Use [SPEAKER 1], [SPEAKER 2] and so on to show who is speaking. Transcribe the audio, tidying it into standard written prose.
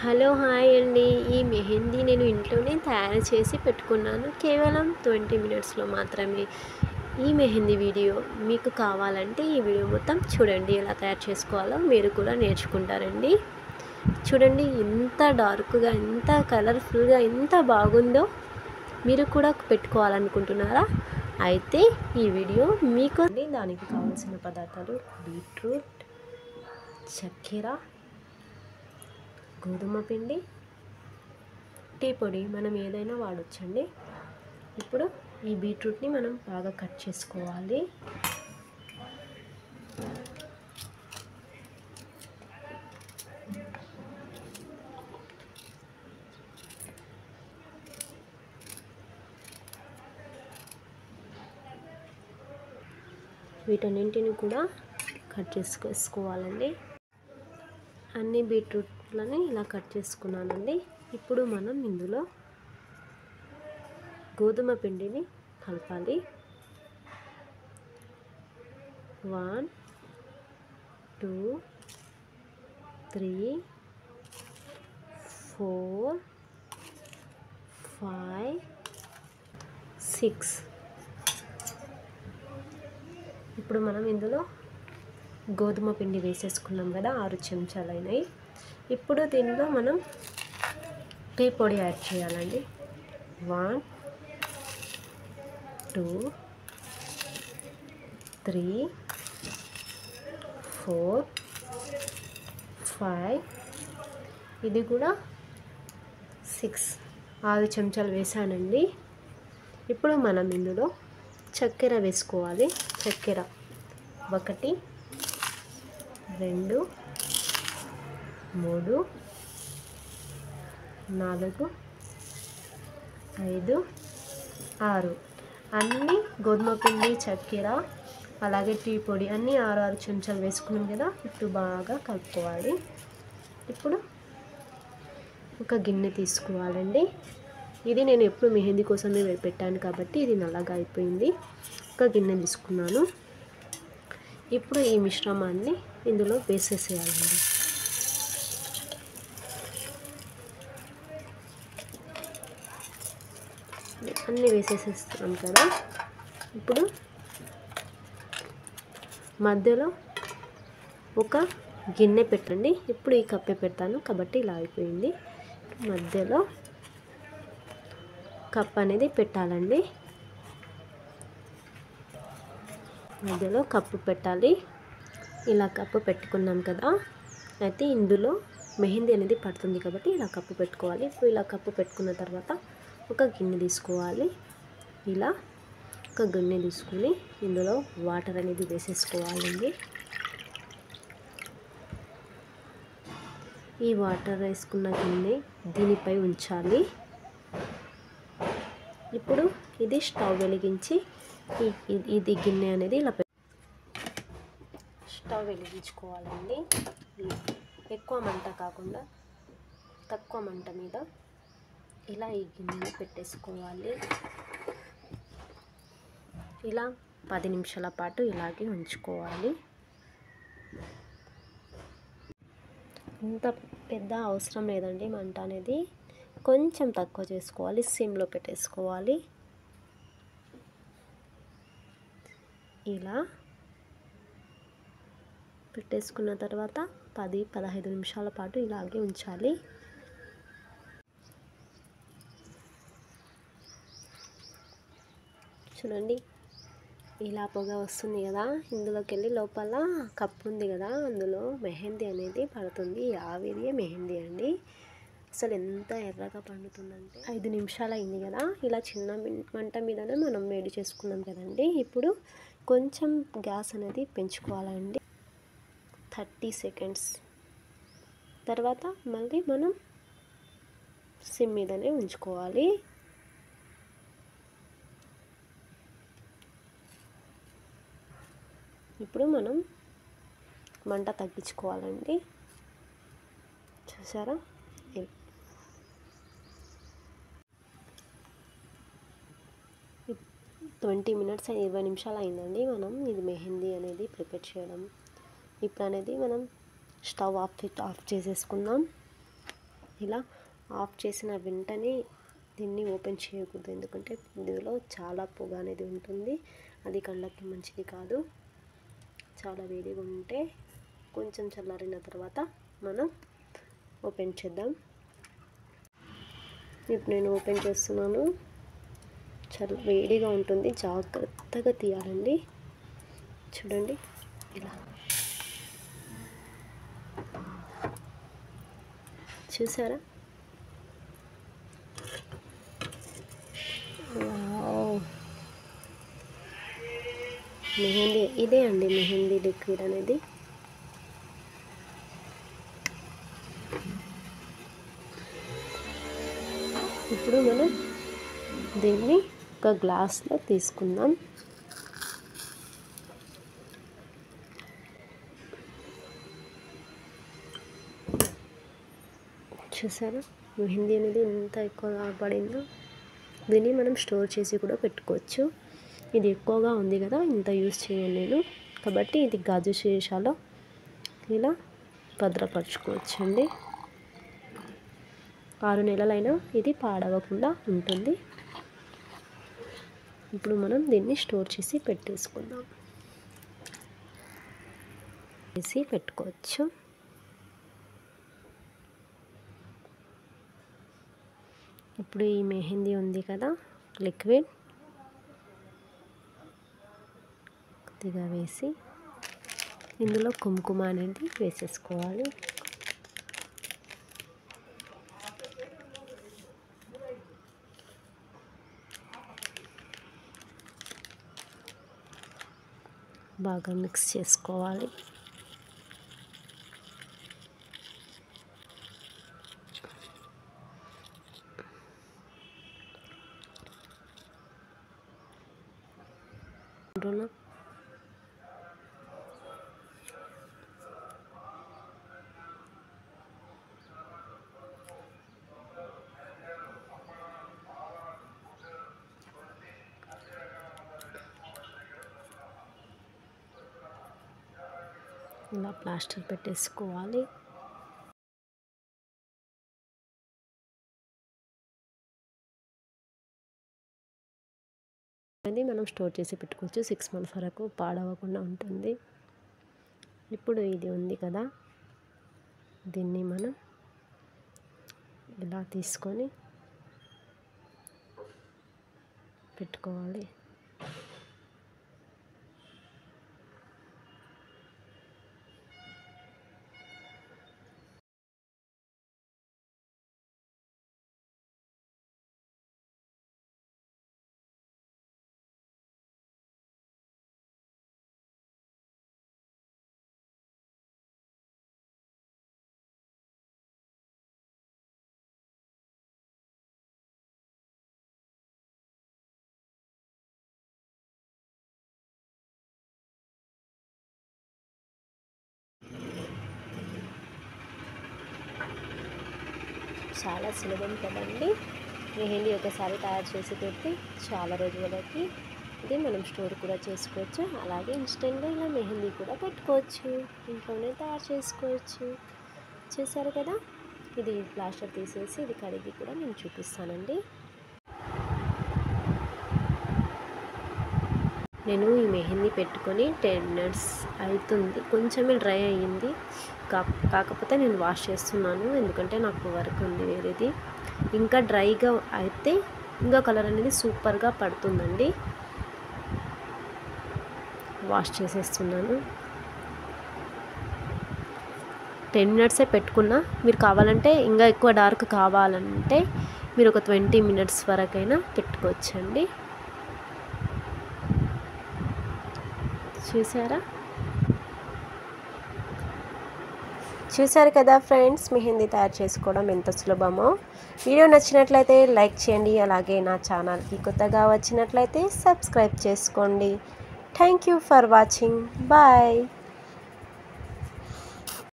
[SPEAKER 1] Hello hi అండి. ఈ మెహందీ నేను ఇంట్లోనే తయారు చేసి పెట్టుకున్నాను. కేవలం 20 మినిట్స్లో మాత్రమే. ఈ మెహందీ వీడియో మీకు కావాలంటే ఈ వీడియో మొత్తం చూడండి. ఎలా తయారు చేసుకోవాలో మీరు కూడా నేర్చుకుంటారండి. చూడండి ఎంత డార్క్గా, ఎంత కలర్ఫుల్గా, ఎంత బాగుందో. మీరు కూడా పెట్టుకోవాలనుకుంటున్నారా? అయితే ఈ వీడియో మీకు. దానికి కావాల్సిన పదార్థాలు: బీట్రూట్, చక్కెర, గోధుమ పిండి, టీ పొడి, మనం ఏదైనా వాడొచ్చండి. ఇప్పుడు ఈ బీట్రూట్ని మనం బాగా కట్ చేసుకోవాలి. వీటన్నింటిని కూడా కట్ చేసుకోవాలండి. అన్ని బీట్రూట్లని ఇలా కట్ చేసుకున్నానండి. ఇప్పుడు మనం ఇందులో గోధుమ పిండిని కలపాలి. 1 2 3 4 5 6. ఇప్పుడు మనం ఇందులో గోధుమ పిండి వేసేసుకున్నాం కదా, 6 చెంచాలు అయినాయి. ఇప్పుడు దీనిలో మనం టీ పొడి యాడ్ చేయాలండి. 1 2 3 4 5, ఇది కూడా 6, 6 చెంచాలు వేసానండి. ఇప్పుడు మనం ఇందులో చక్కెర వేసుకోవాలి. చక్కెర 1 2 3 4 5 6, అన్నీ గోధుమ పిండి, చక్కెర, అలాగే టీ పొడి అన్నీ 6 చెంచాలు వేసుకున్నాం కదా. ఇప్పుడు బాగా కలుపుకోవాలి. ఇప్పుడు ఒక గిన్నె తీసుకోవాలండి. ఇది నేను ఎప్పుడు మెహందీ కోసమే పెట్టాను కాబట్టి ఇది నల్లగా అయిపోయింది. ఒక గిన్నె తీసుకున్నాను. ఇప్పుడు ఈ మిశ్రమాన్ని ఇందులో వేసేసేయాలండి. అన్నీ వేసేసేస్తున్నాం కదా. ఇప్పుడు మధ్యలో ఒక గిన్నె పెట్టండి. ఇప్పుడు ఈ కప్పే పెడతాను కాబట్టి ఇలా అయిపోయింది. మధ్యలో కప్ అనేది పెట్టాలండి. మధ్యలో కప్పు పెట్టాలి. ఇలా కప్పు పెట్టుకున్నాం కదా. అయితే ఇందులో మెహందీ అనేది పడుతుంది కాబట్టి ఇలా కప్పు పెట్టుకోవాలి. ఇప్పుడు ఇలా కప్పు పెట్టుకున్న తర్వాత ఒక గిన్నె తీసుకోవాలి. ఇలా ఒక గిన్నె తీసుకుని ఇందులో వాటర్ అనేది వేసేసుకోవాలండి. ఈ వాటర్ వేసుకున్న గిన్నె దీనిపై ఉంచాలి. ఇప్పుడు ఇది స్టవ్ వెలిగించి ఇది గిన్నె అనేది ఇలా స్టవ్ వెలిగించుకోవాలండి. ఎక్కువ మంట కాకుండా తక్కువ మంట మీద ఇలా ఈ గిన్నెని పెట్టేసుకోవాలి. ఇలా 10 నిమిషాల పాటు ఇలాగే ఉంచుకోవాలి. ఇంత పెద్ద అవసరం లేదండి. మంట అనేది కొంచెం తక్కువ చేసుకోవాలి. సిమ్లో పెట్టేసుకోవాలి. ఇలా పెట్టేసుకున్న తర్వాత 10-15 నిమిషాల పాటు ఇలాగే ఉంచాలి. చూడండి ఇలా పొగ వస్తుంది కదా. ఇందులోకి వెళ్ళి లోపల కప్పు ఉంది కదా, అందులో మెహందీ అనేది పడుతుంది. ఆవిరియే మెహందీ అండి. అసలు ఎంత ఎర్రగా పండుతుందంటే 5 నిమిషాలు అయింది కదా. ఇలా చిన్న మంట మీదనే మనం వేడి చేసుకున్నాం కదండి. ఇప్పుడు కొంచెం గ్యాస్ అనేది పెంచుకోవాలండి. 30 సెకండ్స్ తర్వాత మళ్ళీ మనం సిమ్ మీదనే ఉంచుకోవాలి. ఇప్పుడు మనం మంట తగ్గించుకోవాలండి. చూసారా? 20 మినిట్స్ 20 నిమిషాలు అయిందండి మనం ఇది మెహందీ అనేది ప్రిపేర్ చేయడం. ఇప్పుడు అనేది మనం స్టవ్ ఆఫ్ చేసేసుకుందాం. ఇలా ఆఫ్ చేసిన వెంటనే దీన్ని ఓపెన్ చేయకూడదు, ఎందుకంటే ఇందులో చాలా పొగ అనేది ఉంటుంది, అది కళ్ళకి మంచిది కాదు. చాలా వేడిగా ఉంటే కొంచెం చల్లారిన తర్వాత మనం ఓపెన్ చేద్దాం. ఇప్పుడు నేను ఓపెన్ చేస్తున్నాను. చాలా వేడిగా ఉంటుంది, జాగ్రత్తగా తీయాలండి. చూడండి ఇలా చూసారా? మెహందీ ఇదే అండి, మెహందీ లిక్విడ్ అనేది. ఇప్పుడు మనం దీన్ని ఒక గ్లాస్లో తీసుకుందాం. చూసారా మెహందీ అనేది ఎంత ఎక్కువగా పడిందో. దీన్ని మనం స్టోర్ చేసి కూడా పెట్టుకోవచ్చు. ఇది ఎక్కువగా ఉంది కదా, ఇంత యూజ్ చేయను నేను, కాబట్టి ఇది గాజు సీసాలో ఇలా భద్రపరచుకోవచ్చండి. 6 నెలలైనా ఇది పాడవకుండా ఉంటుంది. ఇప్పుడు మనం దీన్ని స్టోర్ చేసి పెట్టేసుకుందాం, చేసి పెట్టుకోవచ్చు. ఇప్పుడు ఈ మెహందీ ఉంది కదా లిక్విడ్, కొద్దిగా వేసి ఇందులో కుంకుమ అనేది వేసేసుకోవాలి. బాగా మిక్స్ చేసుకోవాలి. ఇలా ప్లాస్టర్ పెట్టేసుకోవాలి. అది మనం స్టోర్ చేసి పెట్టుకోవచ్చు, 6 months వరకు పాడవకుండా ఉంటుంది. ఇప్పుడు ఇది ఉంది కదా, దీన్ని మనం ఇలా తీసుకొని పెట్టుకోవాలి. చాలా సులభం కదండి. మెహందీ ఒకసారి తయారు చేసి పెట్టి చాలా రోజులకి ఇది మనం స్టోర్ కూడా చేసుకోవచ్చు. అలాగే ఇన్స్టెంట్గా ఇలా మెహందీ కూడా పెట్టుకోవచ్చు, ఇంట్లోనే తయారు చేసుకోవచ్చు. చూసారు కదా, ఇది ప్లాస్టర్ తీసేసి ఇది కడిగి కూడా నేను చూపిస్తానండి. నేను ఈ మెహందీ పెట్టుకొని 10 minutes అవుతుంది, కొంచెమే డ్రై అయ్యింది. కాకపోతే నేను వాష్ చేస్తున్నాను, ఎందుకంటే నాకు వర్క్ ఉంది వేరేది. ఇంకా డ్రైగా అయితే ఇంకా కలర్ అనేది సూపర్గా పడుతుందండి. వాష్ చేసేస్తున్నాను. 10 minutes పెట్టుకున్నా, మీరు కావాలంటే ఇంకా ఎక్కువ డార్క్ కావాలంటే మీరు ఒక 20 minutes వరకైనా పెట్టుకోవచ్చండి. చూసారు కదా ఫ్రెండ్స్, మెహందీ తయారు చేసుకోవడం ఎంత సులభమో. వీడియో నచ్చినట్లయితే లైక్ చేయండి, అలాగే నా ఛానల్కి కొత్తగా వచ్చినట్లయితే సబ్స్క్రైబ్ చేసుకోండి. Thank you for watching. Bye.